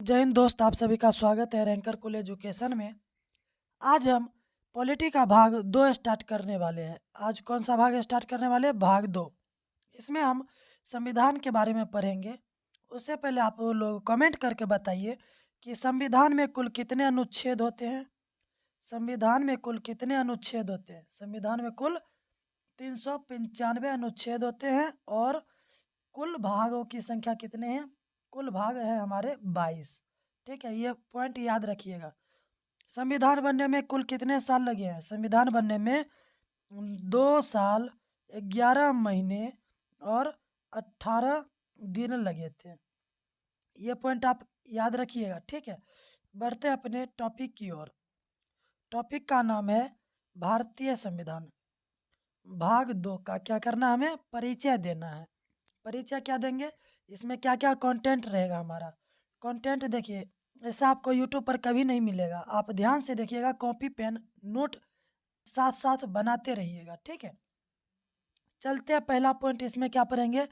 जय हिंद दोस्त, आप सभी का स्वागत है रैंकर कुल एजुकेशन में। आज हम पॉलिटी का भाग 2 स्टार्ट करने वाले हैं। आज कौन सा भाग स्टार्ट करने वाले हैं? भाग 2। इसमें हम संविधान के बारे में पढ़ेंगे। उससे पहले आप लोग कमेंट करके बताइए कि संविधान में कुल कितने अनुच्छेद होते हैं। संविधान में कुल कितने अनुच्छेद होते हैं? संविधान में कुल 395 अनुच्छेद होते हैं और कुल भागों की संख्या कितने हैं? कुल भाग है हमारे 22। ठीक है, ये पॉइंट याद रखिएगा। संविधान बनने में कुल कितने साल लगे हैं? संविधान बनने में 2 साल 11 महीने और 18 दिन लगे थे। ये पॉइंट आप याद रखिएगा। ठीक है, बढ़ते अपने टॉपिक की ओर। टॉपिक का नाम है भारतीय संविधान। भाग 2 का क्या करना, हमें परिचय देना है। परिचय क्या देंगे? इसमें क्या क्या कंटेंट रहेगा हमारा? कंटेंट देखिए, ऐसा आपको यूट्यूब पर कभी नहीं मिलेगा। आप ध्यान से देखिएगा, कॉपी पेन नोट साथ साथ बनाते रहिएगा। ठीक है, चलते हैं पहला पॉइंट। इसमें क्या पढ़ेंगे?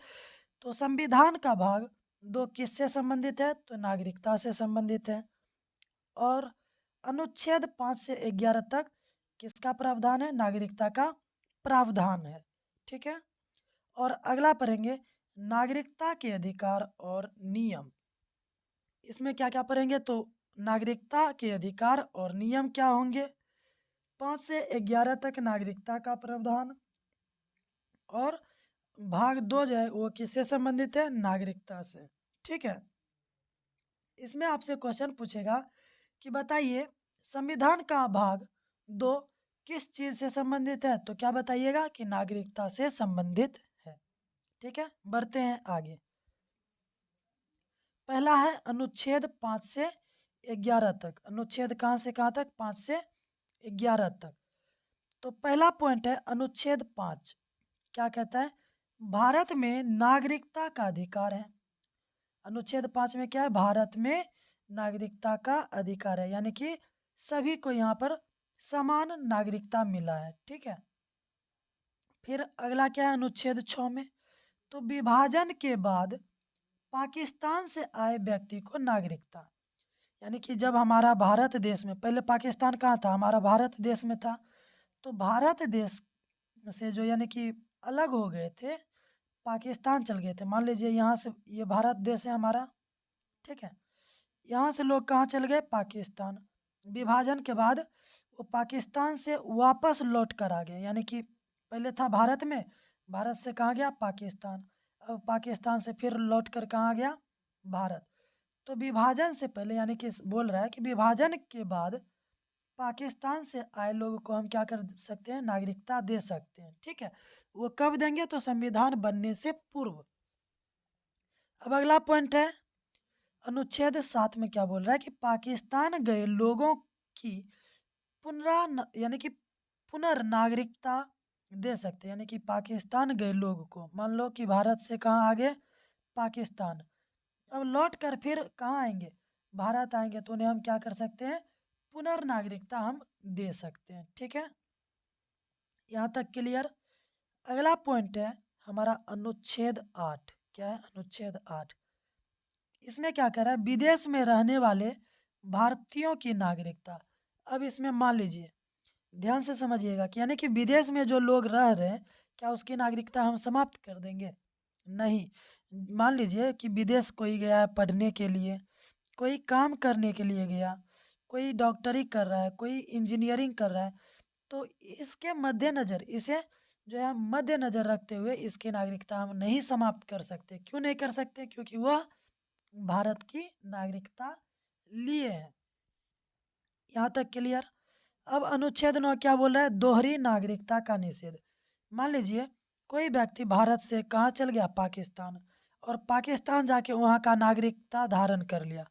तो संविधान का भाग 2 किससे संबंधित है? तो नागरिकता से संबंधित है। और अनुच्छेद 5 से 11 तक किसका प्रावधान है? नागरिकता का प्रावधान है। ठीक है, और अगला पढ़ेंगे नागरिकता के अधिकार और नियम। इसमें क्या क्या पढ़ेंगे? तो नागरिकता के अधिकार और नियम क्या होंगे? 5 से 11 तक नागरिकता का प्रावधान। और भाग 2 जो है वो किससे संबंधित है? नागरिकता से। ठीक है, इसमें आपसे क्वेश्चन पूछेगा कि बताइए संविधान का भाग 2 किस चीज से संबंधित है? तो क्या बताइएगा कि नागरिकता से संबंधित है। ठीक है, बढ़ते हैं आगे। पहला है अनुच्छेद 5 से 11 तक। अनुच्छेद कहाँ से कहाँ तक? 5 से 11 तक। तो पहला पॉइंट है अनुच्छेद 5। क्या कहता है? भारत में नागरिकता का अधिकार है। अनुच्छेद 5 में क्या है? भारत में नागरिकता का अधिकार है, यानी कि सभी को यहाँ पर समान नागरिकता मिला है। ठीक है, फिर अगला क्या है अनुच्छेद 6 में? तो विभाजन के बाद पाकिस्तान से आए व्यक्ति को नागरिकता, यानी कि जब हमारा भारत देश में, पहले पाकिस्तान कहाँ था? हमारा भारत देश में था। तो भारत देश से जो यानी कि अलग हो गए थे, पाकिस्तान चल गए थे। मान लीजिए यहाँ से, ये भारत देश है हमारा। ठीक है, यहाँ से लोग कहाँ चल गए? पाकिस्तान। विभाजन के बाद वो पाकिस्तान से वापस लौट कर आ गए, यानी कि पहले था भारत में, भारत से कहाँ गया? पाकिस्तान। अब पाकिस्तान से फिर लौट कर कहाँ गया? भारत। तो विभाजन से पहले, यानी कि बोल रहा है कि विभाजन के बाद पाकिस्तान से आए लोगों को हम क्या कर सकते हैं? नागरिकता दे सकते हैं। ठीक है, वो कब देंगे? तो संविधान बनने से पूर्व। अब अगला पॉइंट है अनुच्छेद 7 में क्या बोल रहा है कि पाकिस्तान गए लोगों की यानी कि पुनर्नागरिकता दे सकते हैं। यानी कि पाकिस्तान गए लोग को, मान लो कि भारत से कहाँ आ गए? पाकिस्तान। अब लौट कर फिर कहाँ आएंगे? भारत आएंगे, तो उन्हें हम क्या कर सकते हैं? पुनर्नागरिकता हम दे सकते हैं। ठीक है, यहाँ तक क्लियर। अगला पॉइंट है हमारा अनुच्छेद 8। क्या है? अनुच्छेद 8। इसमें क्या कह रहा है? विदेश में रहने वाले भारतीयों की नागरिकता। अब इसमें मान लीजिए, ध्यान से समझिएगा कि यानी कि विदेश में जो लोग रह रहे हैं, क्या उसकी नागरिकता हम समाप्त कर देंगे? नहीं। मान लीजिए कि विदेश कोई गया है पढ़ने के लिए, कोई काम करने के लिए गया, कोई डॉक्टरी कर रहा है, कोई इंजीनियरिंग कर रहा है, तो इसके मद्देनज़र, इसे जो है मद्देनज़र रखते हुए इसकी नागरिकता हम नहीं समाप्त कर सकते। क्यों नहीं कर सकते? क्योंकि वह भारत की नागरिकता लिए हैं। यहाँ तक क्लियर। अब अनुच्छेद 9 क्या बोल रहा है? दोहरी नागरिकता का निषेध। मान लीजिए कोई व्यक्ति भारत से कहाँ चल गया? पाकिस्तान। और पाकिस्तान जाके वहाँ का नागरिकता धारण कर लिया।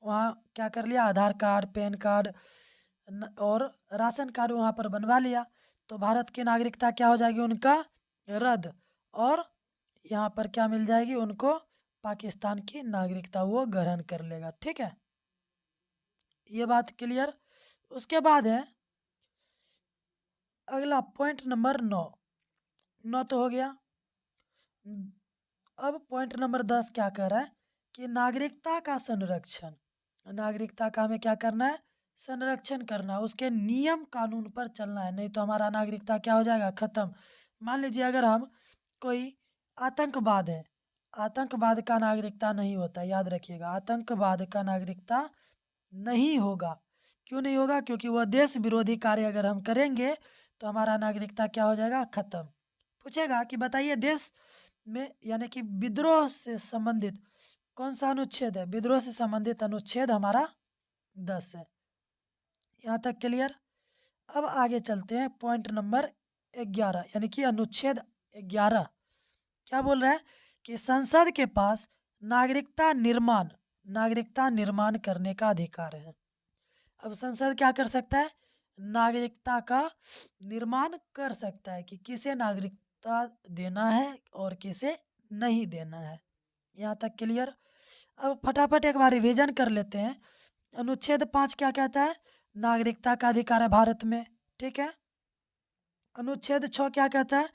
वहाँ क्या कर लिया? आधार कार्ड, पैन कार्ड और राशन कार्ड वहाँ पर बनवा लिया। तो भारत की नागरिकता क्या हो जाएगी? उनका रद्द। और यहाँ पर क्या मिल जाएगी उनको? पाकिस्तान की नागरिकता वो ग्रहण कर लेगा। ठीक है, ये बात क्लियर। उसके बाद है अगला पॉइंट नंबर 9। 9 तो हो गया। अब पॉइंट नंबर 10 क्या कह रहा है कि नागरिकता का संरक्षण। नागरिकता का हमें क्या करना है, संरक्षण करना है, उसके नियम कानून पर चलना है, नहीं तो हमारा नागरिकता क्या हो जाएगा, खत्म। मान लीजिए अगर हम कोई आतंकवाद है, आतंकवाद का नागरिकता नहीं होता, याद रखिएगा, आतंकवाद का नागरिकता नहीं होगा। क्यों नहीं होगा? क्योंकि वह देश विरोधी कार्य अगर हम करेंगे तो हमारा नागरिकता क्या हो जाएगा, खत्म। पूछेगा कि बताइए देश में यानी कि विद्रोह से संबंधित कौन सा अनुच्छेद है? विद्रोह से संबंधित अनुच्छेद हमारा 10 है। यहाँ तक क्लियर? अब आगे चलते हैं पॉइंट नंबर 11 यानी कि अनुच्छेद 11 क्या बोल रहा है कि संसद के पास नागरिकता निर्माण करने का अधिकार है। अब संसद क्या कर सकता है, नागरिकता का निर्माण कर सकता है कि किसे नागरिकता देना है और किसे नहीं देना है। यहाँ तक क्लियर? अब फटाफट एक बार रिवीजन कर लेते हैं। अनुच्छेद 5 क्या कहता है, नागरिकता का अधिकार है भारत में, ठीक है। अनुच्छेद 6 क्या कहता है,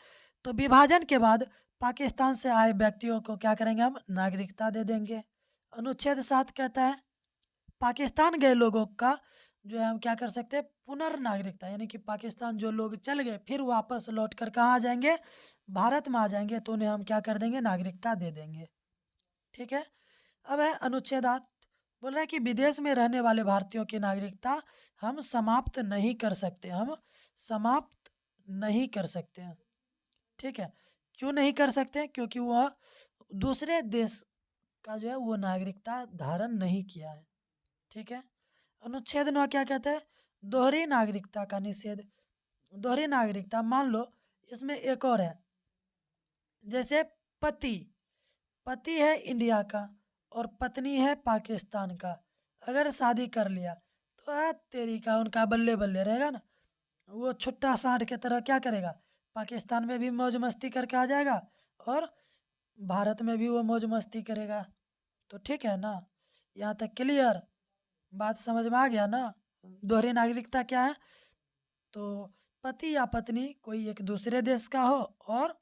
तो विभाजन के बाद पाकिस्तान से आए व्यक्तियों को क्या करेंगे, हम नागरिकता दे देंगे। अनुच्छेद 7 कहता है पाकिस्तान गए लोगों का जो है हम क्या कर सकते हैं, पुनर्नागरिकता, यानी कि पाकिस्तान जो लोग चल गए फिर वापस लौट कर कहाँ आ जाएंगे, भारत में आ जाएंगे, तो उन्हें हम क्या कर देंगे, नागरिकता दे देंगे, ठीक है। अब है अनुच्छेद 8, बोल रहा है कि विदेश में रहने वाले भारतीयों की नागरिकता हम समाप्त नहीं कर सकते, हम समाप्त नहीं कर सकते हैं, ठीक है। क्यों नहीं कर सकते? क्योंकि वह दूसरे देश का जो है वो नागरिकता धारण नहीं किया है, ठीक है। अनुच्छेद 9 क्या कहता है, दोहरी नागरिकता का निषेध। दोहरी नागरिकता, मान लो इसमें एक और है, जैसे पति पति है इंडिया का और पत्नी है पाकिस्तान का, अगर शादी कर लिया तो तेरी का उनका बल्ले बल्ले रहेगा ना, वो छुट्टा सांड की तरह क्या करेगा, पाकिस्तान में भी मौज मस्ती करके आ जाएगा और भारत में भी वो मौज मस्ती करेगा, तो ठीक है ना। यहाँ तक क्लियर? बात समझ में आ गया ना? दोहरी नागरिकता क्या है, तो पति या पत्नी कोई एक दूसरे देश का हो और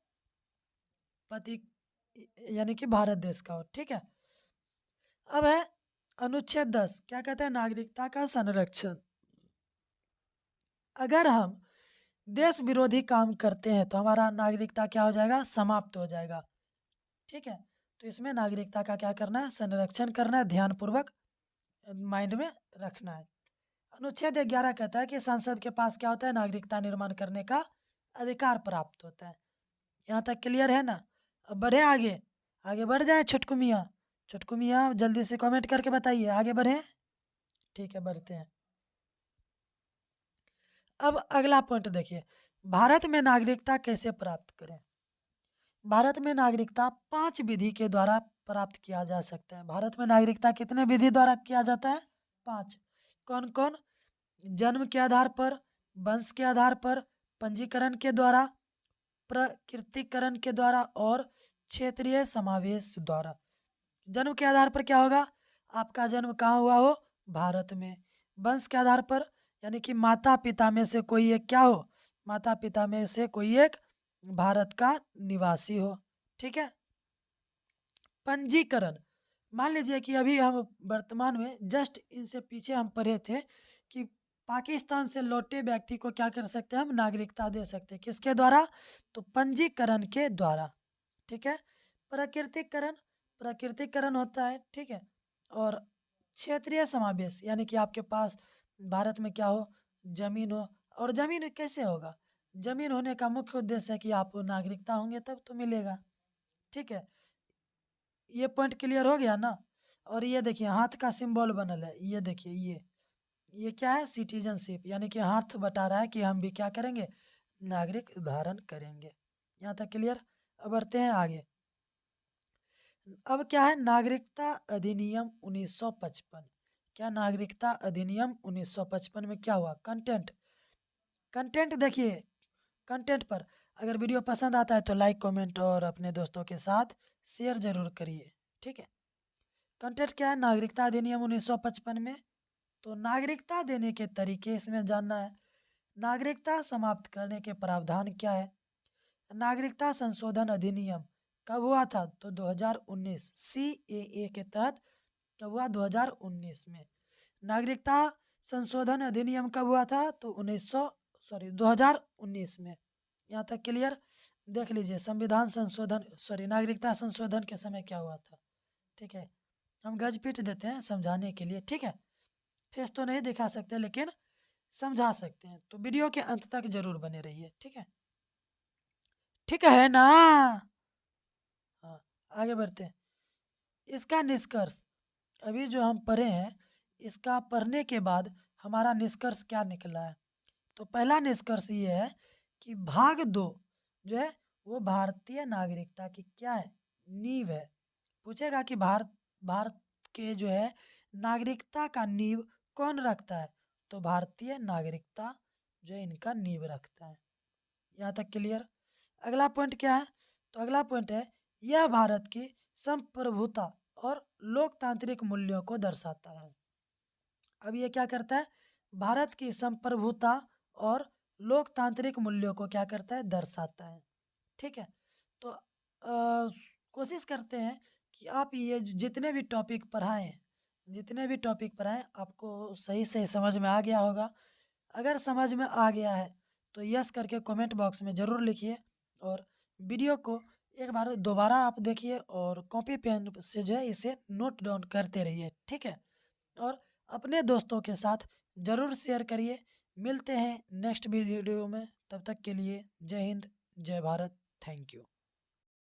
पति यानी कि भारत देश का हो, ठीक है। अब है अनुच्छेद 10 क्या कहता है, नागरिकता का संरक्षण। अगर हम देश विरोधी काम करते हैं तो हमारा नागरिकता क्या हो जाएगा, समाप्त हो जाएगा, ठीक है। तो इसमें नागरिकता का क्या करना है, संरक्षण करना है, ध्यानपूर्वक माइंड में रखना है। अनुच्छेद 11 कहता है कि संसद के पास क्या होता है, नागरिकता निर्माण करने का अधिकार प्राप्त होता है। यहाँ तक क्लियर है ना? अब बढ़े आगे, आगे बढ़ जाए छुटकू मियाँ, छुटकू मियाँ जल्दी से कमेंट करके बताइए, आगे बढ़े, ठीक है बढ़ते हैं। अब अगला पॉइंट देखिए, भारत में नागरिकता कैसे प्राप्त करें। भारत में नागरिकता 5 विधि के द्वारा प्राप्त किया जा सकता है। भारत में नागरिकता कितने विधि द्वारा किया जाता है, 5। कौन कौन? जन्म के आधार पर, वंश के आधार पर, पंजीकरण के द्वारा, प्रकृतिकरण के द्वारा और क्षेत्रीय समावेश द्वारा। जन्म के आधार पर क्या होगा, आपका जन्म कहाँ हुआ हो, भारत में। वंश के आधार पर यानी कि माता पिता में से कोई एक क्या हो, माता पिता में से कोई एक भारत का निवासी हो, ठीक है। पंजीकरण, मान लीजिए कि अभी हम वर्तमान में जस्ट इनसे पीछे हम पढ़े थे कि पाकिस्तान से लौटे व्यक्ति को क्या कर सकते हैं, हम नागरिकता दे सकते हैं, किसके द्वारा, तो पंजीकरण के द्वारा, ठीक है। प्राकृतिकरण, प्राकृतिकरण होता है, ठीक है। और क्षेत्रीय समावेश यानी कि आपके पास भारत में क्या हो, जमीन हो, और जमीन कैसे होगा, जमीन होने का मुख्य उद्देश्य है कि आप नागरिकता होंगे तब तो मिलेगा, ठीक है। ये पॉइंट क्लियर हो गया ना? और ये देखिए हाथ का सिंबल बनल है, ये देखिए ये क्या है, सिटीजनशिप, यानी कि हाथ बता रहा है कि हम भी क्या करेंगे, नागरिक धारण करेंगे। यहाँ तक क्लियर? अब बढ़ते हैं आगे। अब क्या है, नागरिकता अधिनियम 1955। क्या नागरिकता अधिनियम 1955 में क्या हुआ, कंटेंट, कंटेंट देखिए, कंटेंट पर अगर वीडियो पसंद आता है तो लाइक कमेंट और अपने दोस्तों के साथ शेयर जरूर करिए, ठीक है। कंटेंट क्या है, नागरिकता अधिनियम 1955 में, तो नागरिकता देने के तरीके इसमें जानना है। नागरिकता समाप्त करने के प्रावधान क्या है। नागरिकता संशोधन अधिनियम कब हुआ था, तो 2019 CAA के तहत कब हुआ? 2019 में। नागरिकता संशोधन अधिनियम कब हुआ था? तो 2019 में। यहाँ तक क्लियर? देख लीजिए संविधान संशोधन नागरिकता संशोधन के समय क्या हुआ था। ठीक है, हम गज पीट देते हैं समझाने के लिए। ठीक है, फेस तो नहीं दिखा सकते लेकिन समझा सकते हैं, तो वीडियो के अंत तक जरूर बने रहिए। ठीक है, ठीक है ना? हाँ, आगे बढ़ते हैं। इसका निष्कर्ष अभी जो हम पढ़े हैं, इसका पढ़ने के बाद हमारा निष्कर्ष क्या निकला है? तो पहला निष्कर्ष ये है कि भाग 2 जो है वो भारतीय नागरिकता की क्या है? नींव है। पूछेगा कि भारत भारत के जो है नागरिकता का नींव कौन रखता है? तो भारतीय नागरिकता जो है इनका नींव रखता है। यहाँ तक क्लियर? अगला पॉइंट क्या है? तो अगला पॉइंट है, यह भारत की संप्रभुता और लोकतांत्रिक मूल्यों को दर्शाता है। अब ये क्या करता है? भारत की संप्रभुता और लोकतांत्रिक मूल्यों को क्या करता है? दर्शाता है। ठीक है, तो कोशिश करते हैं कि आप ये जितने भी टॉपिक पढ़ाएं, आपको सही से समझ में आ गया होगा। अगर समझ में आ गया है तो यस करके कमेंट बॉक्स में ज़रूर लिखिए, और वीडियो को एक बार दोबारा आप देखिए और कॉपी पेन से जो है इसे नोट डाउन करते रहिए। ठीक है, और अपने दोस्तों के साथ ज़रूर शेयर करिए। मिलते हैं नेक्स्ट वीडियो में, तब तक के लिए जय हिंद, जय भारत, थैंक यू।